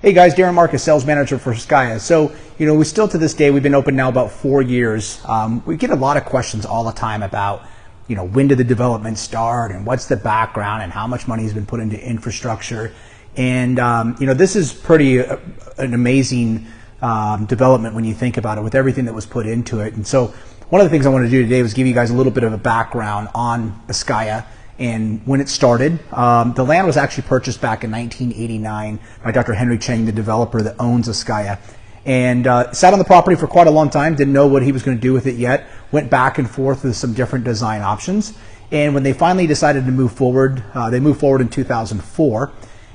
Hey guys, Darren Marcus, sales manager for Skya. So, we still to this day, we've been open now about 4 years. We get a lot of questions all the time about, when did the development start and what's the background and how much money has been put into infrastructure. And, this is pretty an amazing development when you think about it with everything that was put into it. And so one of the things I wanted to do today was give you guys a little bit of a background on Skya and when it started. The land was actually purchased back in 1989 by Dr. Henry Cheng, the developer that owns Skya, and sat on the property for quite a long time, didn't know what he was going to do with it yet, went back and forth with some different design options, and when they finally decided to move forward, they moved forward in 2004,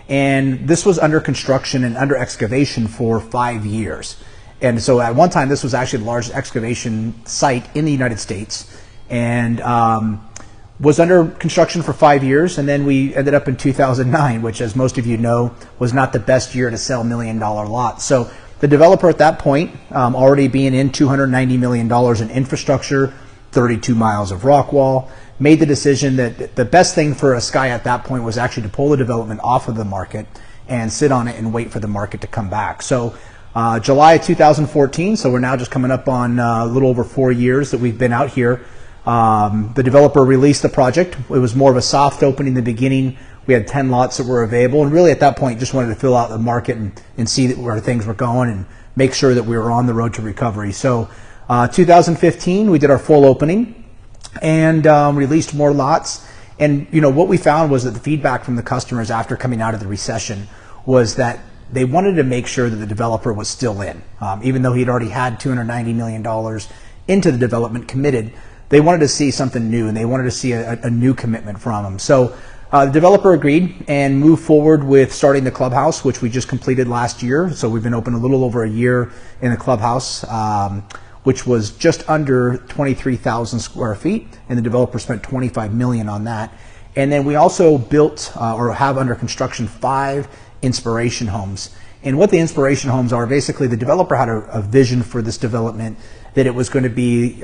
and this was under construction and under excavation for 5 years. And so at one time, this was actually the largest excavation site in the United States, and was under construction for 5 years, and then we ended up in 2009, which, as most of you know, was not the best year to sell $1 million lots. So the developer at that point, already being in $290 million in infrastructure, 32 miles of rock wall, made the decision that the best thing for Skya at that point was actually to pull the development off of the market and sit on it and wait for the market to come back. So July 2014, so we're now just coming up on a little over 4 years that we've been out here. The developer released the project. It was more of a soft opening in the beginning. We had 10 lots that were available, and really at that point just wanted to fill out the market and see where things were going and make sure that we were on the road to recovery. So 2015 we did our full opening and released more lots. And what we found was that the feedback from the customers after coming out of the recession was that they wanted to make sure that the developer was still in. Even though he'd already had $290 million into the development committed, they wanted to see something new, and they wanted to see a new commitment from them. So the developer agreed and moved forward with starting the clubhouse, which we just completed last year. So we've been open a little over a year in the clubhouse, which was just under 23,000 square feet, and the developer spent $25 million on that. And then we also built or have under construction 5 inspiration homes. And what the inspiration homes are, basically the developer had a vision for this development that it was going to be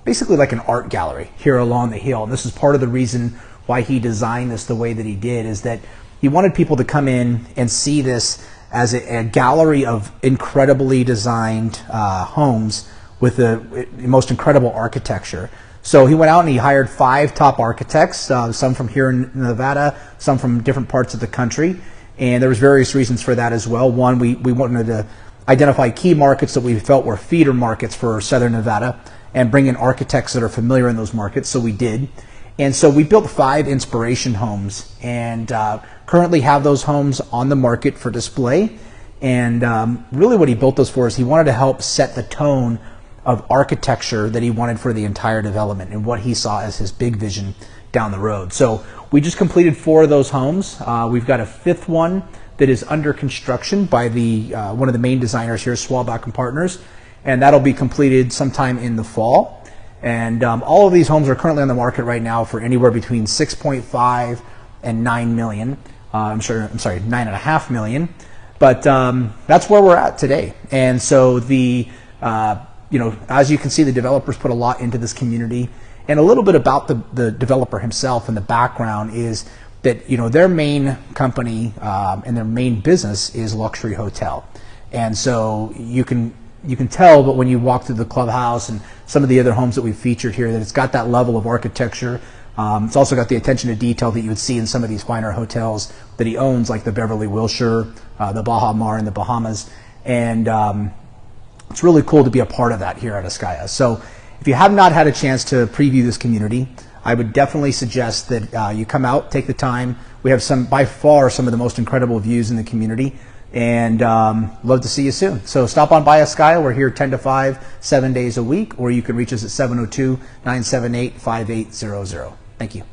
basically like an art gallery here along the hill. And this is part of the reason why he designed this the way that he did, is that he wanted people to come in and see this as a gallery of incredibly designed homes with the most incredible architecture. So he went out and he hired 5 top architects, some from here in Nevada, some from different parts of the country. And there was various reasons for that as well. One, we wanted to identify key markets that we felt were feeder markets for Southern Nevada and bring in architects that are familiar in those markets, so we did. And so we built 5 inspiration homes and currently have those homes on the market for display. And really what he built those for is he wanted to help set the tone of architecture that he wanted for the entire development and what he saw as his big vision down the road. So we just completed 4 of those homes. We've got a 5th one that is under construction by one of the main designers here, Swalback and Partners, and that'll be completed sometime in the fall. And all of these homes are currently on the market right now for anywhere between 6.5 and 9 million. I'm sorry, 9.5 million. But that's where we're at today. And so as you can see, the developers put a lot into this community. And a little bit about the developer himself and the background is that their main company and their main business is luxury hotel. And so you can tell, but when you walk through the clubhouse and some of the other homes that we've featured here, that it's got that level of architecture. It's also got the attention to detail that you would see in some of these finer hotels that he owns, like the Beverly Wilshire, the Baha Mar in the Bahamas. And it's really cool to be a part of that here at Skya. So if you have not had a chance to preview this community, I would definitely suggest that you come out, take the time. We have by far some of the most incredible views in the community, and love to see you soon. So stop on by Skya. We're here 10 to 5, 7 days a week, or you can reach us at 702-978-5800. Thank you.